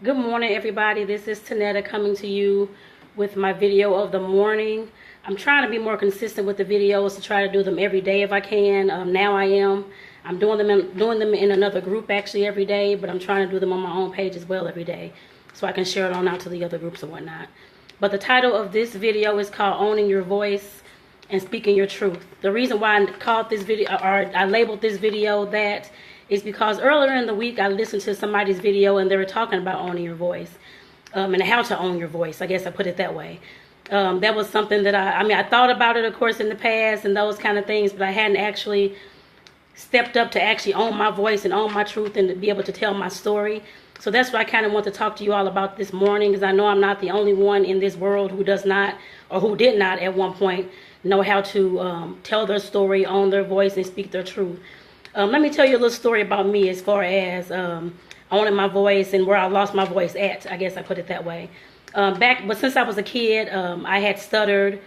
Good morning, everybody. This is Tanetta coming to you with my video of the morning. I'm trying to be more consistent with the videos to try to do them every day if I can. Now I am. I'm doing them in another group actually every day, but I'm trying to do them on my own page as well every day so I can share it on out to the other groups and whatnot. But the title of this video is called Owning Your Voice and Speaking Your Truth. The reason why I called this video, or I labeled this video that, is because earlier in the week I listened to somebody's video and they were talking about owning your voice, and how to own your voice. I guess I put it that way. That was something that I thought about it, of course, in the past and those kind of things, but I hadn't actually stepped up to actually own my voice and own my truth and to be able to tell my story. So that's what I kind of want to talk to you all about this morning, because I know I'm not the only one in this world who does not, or who did not at one point, know how to tell their story, own their voice, and speak their truth. Let me tell you a little story about me as far as owning my voice and where I lost my voice at. I guess I put it that way. But since I was a kid, I had stuttered,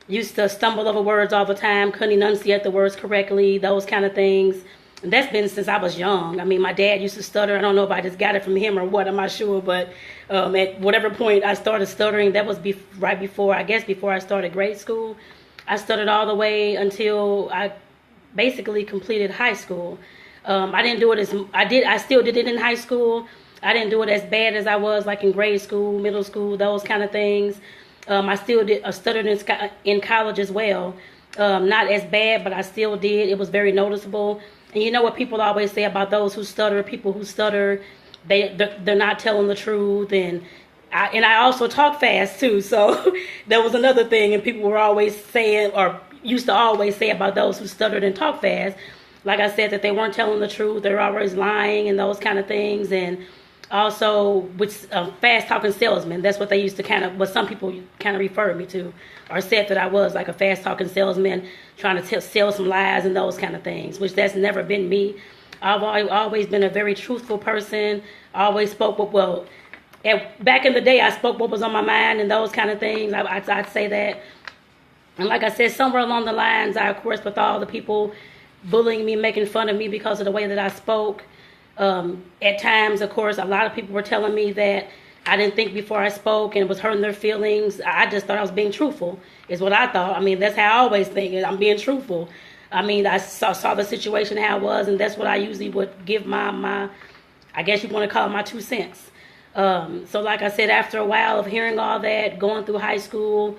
used to stumble over words all the time, couldn't enunciate the words correctly, those kind of things. And that's been since I was young. I mean, my dad used to stutter. I don't know if I just got it from him or what, I'm not sure. But at whatever point I started stuttering, that was right before, I guess, before I started grade school. I stuttered all the way until I basically completed high school. I didn't do it as I still did it in high school. I didn't do it as bad as I was like in grade school, middle school, those kind of things. I still did stuttered in college as well. Not as bad, but I still did. It was very noticeable. And you know what people always say about those who stutter? People who stutter, they're not telling the truth. And I also talk fast too. So that was another thing. And people were always saying, or used to always say about those who stuttered and talk fast, like I said, that they weren't telling the truth. They were always lying and those kind of things. And also with fast talking salesman, that's what they used to what some people kind of referred me to, or said that I was like a fast talking salesman trying to sell some lies and those kind of things, which that's never been me. I've always been a very truthful person. I always spoke back in the day, I spoke what was on my mind and those kind of things. I'd say that. And like I said, somewhere along the lines, of course, with all the people bullying me, making fun of me because of the way that I spoke, at times, of course, a lot of people were telling me that I didn't think before I spoke and it was hurting their feelings. I just thought I was being truthful, is what I thought. I mean, that's how I always think. I'm being truthful. I mean, I saw the situation how it was, and that's what I usually would give my I guess you want to call it my 2 cents. So like I said, after a while of hearing all that, going through high school,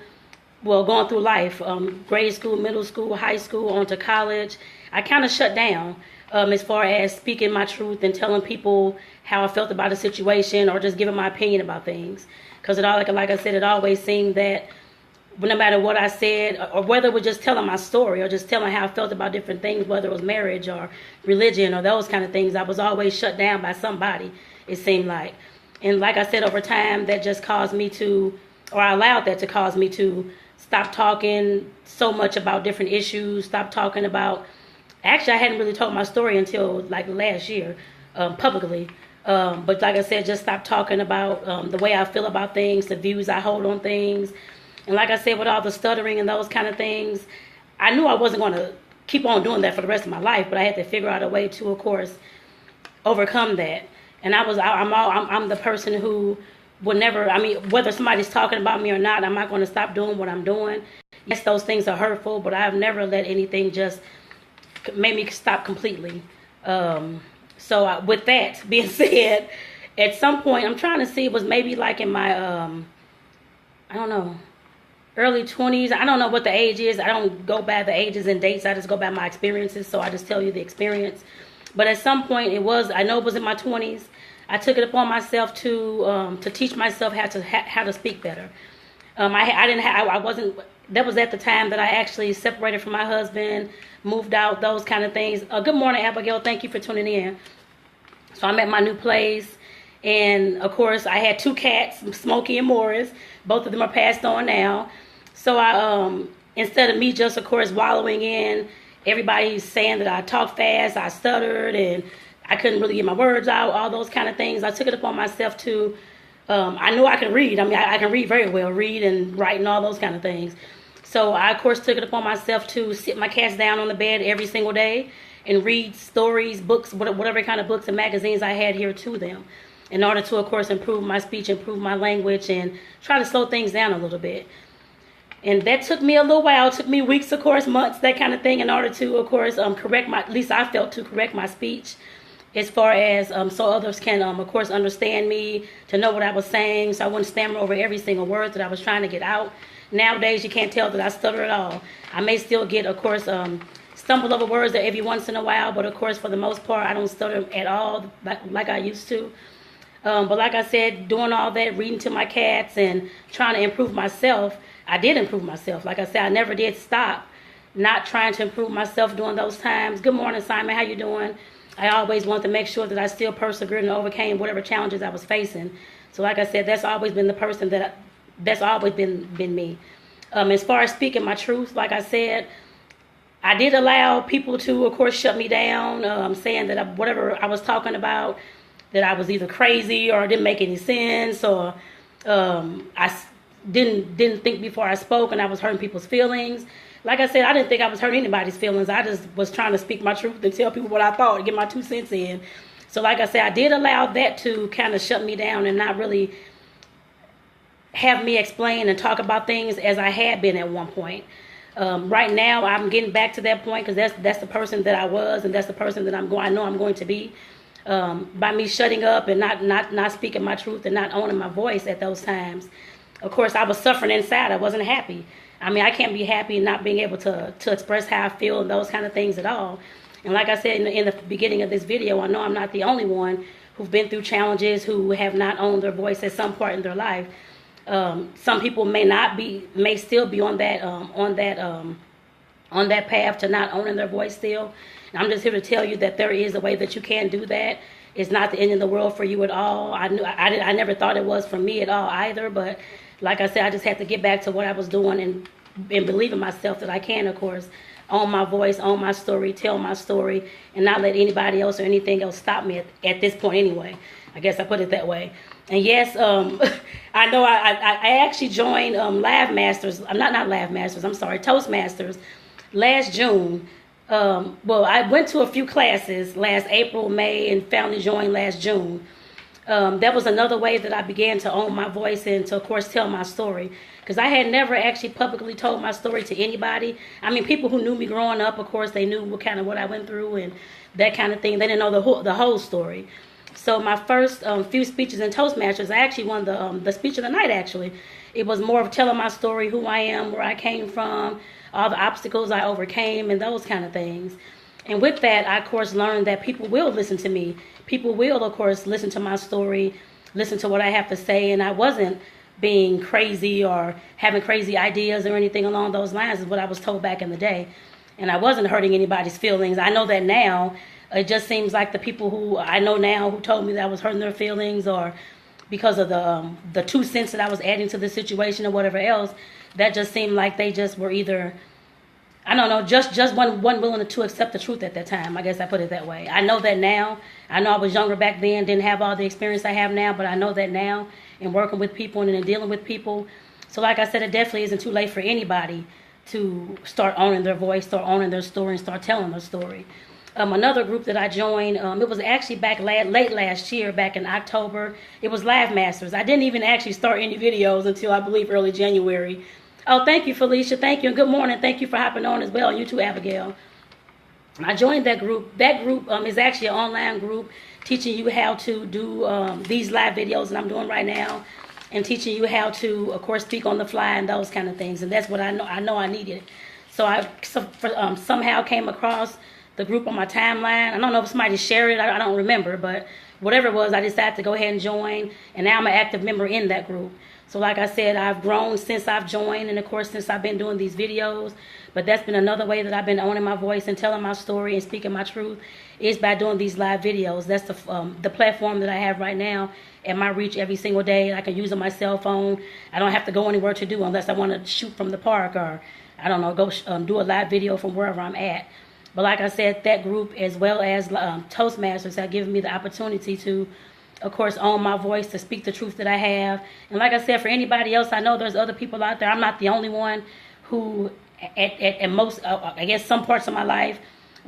going through life, grade school, middle school, high school, on to college, I kind of shut down as far as speaking my truth and telling people how I felt about a situation, or just giving my opinion about things. Because like I said, it always seemed that no matter what I said, or whether it was just telling my story or just telling how I felt about different things, whether it was marriage or religion or those kind of things, I was always shut down by somebody, it seemed like. And like I said, over time, that just caused me to, or I allowed that to cause me to stop talking so much about different issues, stop talking about, actually I hadn't really told my story until like last year, publicly. But like I said, just stop talking about the way I feel about things, the views I hold on things. And like I said, with all the stuttering and those kind of things, I knew I wasn't going to keep on doing that for the rest of my life, but I had to figure out a way to, of course, overcome that. And I'm the person who will never, whether somebody's talking about me or not, I'm not going to stop doing what I'm doing. Yes, those things are hurtful, but I've never let anything just make me stop completely. So with that being said, at some point, I'm trying to see, it was maybe like in my, I don't know, early 20s. I don't know what the age is. I don't go by the ages and dates. I just go by my experiences. So I just tell you the experience. But at some point, I know it was in my 20s. I took it upon myself to teach myself how to speak better. That was at the time that I actually separated from my husband, moved out, those kind of things. Good morning, Abigail. Thank you for tuning in. So I'm at my new place. And, of course, I had 2 cats, Smokey and Morris. Both of them are passed on now. So instead of me just, of course, wallowing in everybody saying that I talk fast, I stuttered, and I couldn't really get my words out, all those kind of things, I took it upon myself to, I knew I could read. I can read very well, read and write and all those kind of things. So I, of course, took it upon myself to sit my cats down on the bed every single day and read stories, books, whatever kind of books and magazines I had here to them. in order to, of course, improve my speech, improve my language, and try to slow things down a little bit. And that took me a little while. It took me weeks, of course, months, that kind of thing, in order to, of course, correct my, at least I felt, to correct my speech, as far as so others can, of course, understand me, to know what I was saying, so I wouldn't stammer over every single word that I was trying to get out. Nowadays, you can't tell that I stutter at all. I may still get, of course, stumble over words every once in a while, but of course, for the most part, I don't stutter at all like I used to. But like I said, doing all that, reading to my cats and trying to improve myself, I did improve myself. Like I said, I never did stop not trying to improve myself during those times. Good morning, Simon. How you doing? I always wanted to make sure that I still persevered and overcame whatever challenges I was facing. So like I said, that's always been the person that's always been me. As far as speaking my truth, like I said, I did allow people to, of course, shut me down, saying that whatever I was talking about, that I was either crazy or didn't make any sense, or I didn't think before I spoke, and I was hurting people's feelings. Like I said, I didn't think I was hurting anybody's feelings. I just was trying to speak my truth and tell people what I thought, get my 2 cents in. So like I said, I did allow that to kind of shut me down and not really have me explain and talk about things as I had been at one point. Right now, I'm getting back to that point, because that's the person that I was, and that's the person that I know I'm going to be. By me shutting up and not speaking my truth and not owning my voice at those times. Of course, I was suffering inside. I wasn't happy. I mean, I can't be happy and not being able to express how I feel and those kind of things at all. And like I said in the beginning of this video, I know I'm not the only one who've been through challenges, who have not owned their voice at some part in their life. Some people may still be on that path to not owning their voice still. And I'm just here to tell you that there is a way that you can do that. It's not the end of the world for you at all. I never thought it was for me at all either, but like I said, I just had to get back to what I was doing and believe in myself that I can, of course, own my voice, own my story, tell my story, and not let anybody else or anything else stop me at this point anyway. I guess I put it that way. And yes, I know I actually joined Toastmasters last June. Well, I went to a few classes last April, May, and finally joined last June. That was another way that I began to own my voice and to, of course, tell my story. Because I had never actually publicly told my story to anybody. I mean, people who knew me growing up, of course, they knew what I went through and that kind of thing. They didn't know the whole story. So my first few speeches in Toastmasters, I actually won the speech of the night, actually. It was more of telling my story, who I am, where I came from, all the obstacles I overcame, and those kind of things. And with that, I, of course, learned that people will listen to me. People will, of course, listen to my story, listen to what I have to say, and I wasn't being crazy or having crazy ideas or anything along those lines, is what I was told back in the day. And I wasn't hurting anybody's feelings. I know that now. It just seems like the people who I know now who told me that I was hurting their feelings, or because of the 2 cents that I was adding to the situation or whatever else, that just seemed like they just were either, I don't know, just wasn't willing to accept the truth at that time. I guess I put it that way. I know that now. I know I was younger back then, didn't have all the experience I have now, but I know that now in working with people and in dealing with people. So like I said, it definitely isn't too late for anybody to start owning their voice, start owning their story, and start telling their story. Another group that I joined, it was actually back late last year, back in October. It was Live Masters. I didn't even actually start any videos until, I believe, early January. Oh, thank you, Felicia. Thank you, and good morning. Thank you for hopping on as well. You too, Abigail. I joined that group. That group is actually an online group teaching you how to do these live videos that I'm doing right now, and teaching you how to, of course, speak on the fly and those kind of things. And that's what I know I needed. So I somehow came across the group on my timeline. I don't know if somebody shared it. I don't remember, but whatever it was, I decided to go ahead and join, and now I'm an active member in that group. So like I said, I've grown since I've joined, and of course since I've been doing these videos. But that's been another way that I've been owning my voice and telling my story and speaking my truth, is by doing these live videos. That's the platform that I have right now at my reach every single day. I can use on my cell phone. I don't have to go anywhere to do unless I want to shoot from the park, or I don't know, go do a live video from wherever I'm at. But like I said, that group, as well as Toastmasters, have given me the opportunity to, of course, own my voice, to speak the truth that I have. And like I said, for anybody else, I know there's other people out there. I'm not the only one who, at most, I guess some parts of my life,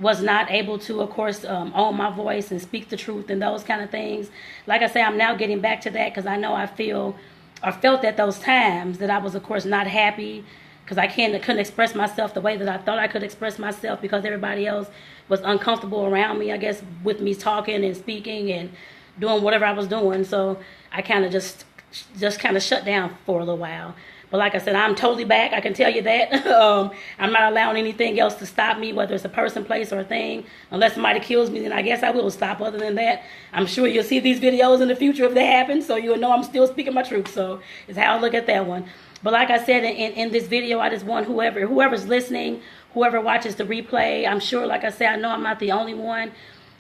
was not able to, of course, own my voice and speak the truth and those kind of things. Like I say, I'm now getting back to that because I know I felt at those times that I was, of course, not happy because I couldn't express myself the way that I thought I could express myself because everybody else was uncomfortable around me, I guess, with me talking and speaking and doing whatever I was doing. So I kind of just kind of shut down for a little while. But like I said, I'm totally back. I can tell you that. I'm not allowing anything else to stop me, whether it's a person, place, or a thing. Unless somebody kills me, then I guess I will stop. Other than that, I'm sure you'll see these videos in the future if that happens, so you'll know I'm still speaking my truth. So it's how I look at that one. But like I said, in this video, I just want whoever's listening, whoever watches the replay, I'm sure, like I said, I know I'm not the only one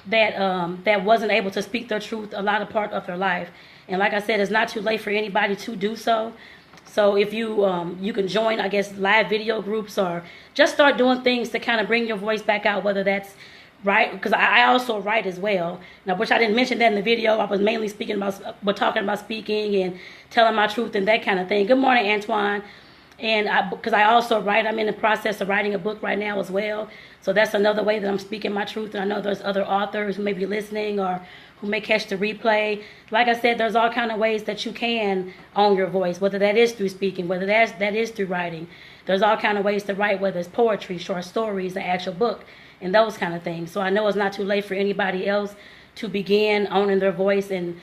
that wasn't able to speak their truth a lot of part of their life. And like I said, it's not too late for anybody to do so. So if you can join, I guess, live video groups or just start doing things to kind of bring your voice back out, whether that's right, because I also write as well. Now, which I didn't mention that in the video. I was mainly talking about speaking and telling my truth and that kind of thing. Good morning, Antoine. And because I also write, I'm in the process of writing a book right now as well. So that's another way that I'm speaking my truth. And I know there's other authors who may be listening or who may catch the replay. Like I said, there's all kind of ways that you can own your voice, whether that is through speaking, whether that is through writing. There's all kind of ways to write, whether it's poetry, short stories, an actual book, and those kind of things. So I know it's not too late for anybody else to begin owning their voice and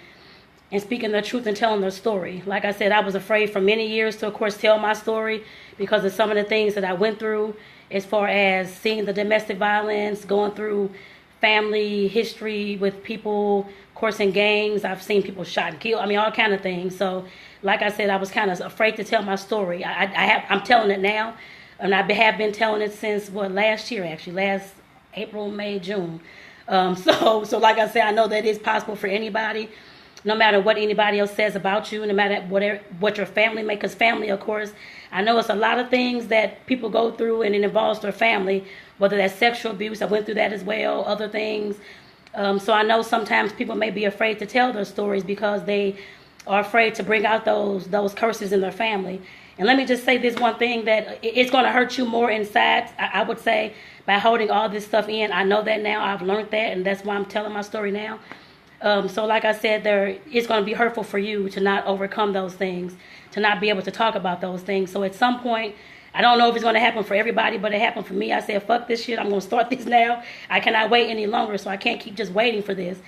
speaking their truth and telling their story. Like I said, I was afraid for many years to, of course, tell my story because of some of the things that I went through as far as seeing the domestic violence, going through family history with people, of course, in gangs. I've seen people shot and killed. I mean, all kind of things. So, like I said, I was kind of afraid to tell my story. I'm telling it now, and I have been telling it since, last year, actually, last April, May, June. So like I said, I know that it's possible for anybody, no matter what anybody else says about you, no matter what your family may, because family, of course, I know it's a lot of things that people go through and it involves their family, whether that's sexual abuse. I went through that as well, other things. So I know sometimes people may be afraid to tell their stories because they are afraid to bring out those curses in their family. And let me just say this one thing, that it's going to hurt you more inside, I would say, by holding all this stuff in. I know that now. I've learned that, and that's why I'm telling my story now. So like I said, it's going to be hurtful for you to not overcome those things, to not be able to talk about those things. So at some point, I don't know if it's going to happen for everybody, but it happened for me. I said, fuck this shit. I'm going to start this now. I cannot wait any longer, so I can't keep just waiting for this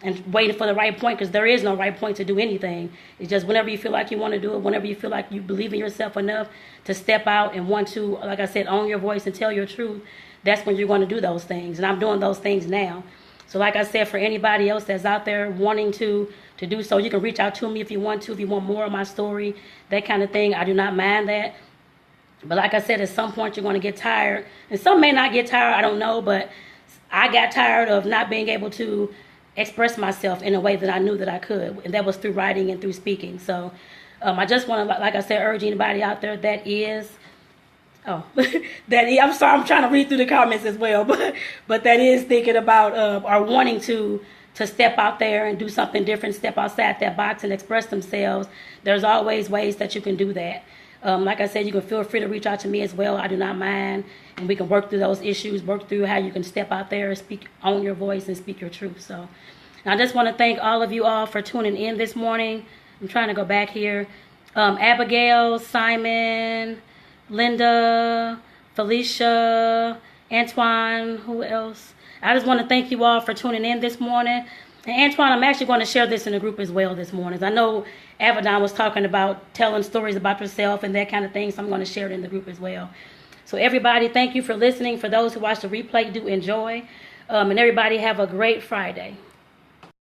and waiting for the right point, because there is no right point to do anything. It's just whenever you feel like you want to do it, whenever you feel like you believe in yourself enough to step out and want to, like I said, own your voice and tell your truth, that's when you're going to do those things. And I'm doing those things now. So like I said, for anybody else that's out there wanting to do so, you can reach out to me if you want to, if you want more of my story, that kind of thing. I do not mind that. But like I said, at some point you're going to get tired. And some may not get tired, I don't know. But I got tired of not being able to express myself in a way that I knew that I could. And that was through writing and through speaking. So I just want to, like I said, urge anybody out there that is... I'm sorry, I'm trying to read through the comments as well, but that is thinking about or wanting to step out there and do something different, step outside that box and express themselves. There's always ways that you can do that. Like I said, you can feel free to reach out to me as well. I do not mind, and we can work through those issues, work through how you can step out there and speak, own your voice and speak your truth. So I just want to thank all of you all for tuning in this morning. I'm trying to go back here. Abigail, Simon, Linda, Felicia, Antoine, who else? I just want to thank you all for tuning in this morning. And Antoine, I'm actually going to share this in the group as well this morning. I know Avedon was talking about telling stories about yourself and that kind of thing, so I'm going to share it in the group as well. So everybody, thank you for listening. For those who watch the replay, do enjoy. And everybody have a great Friday.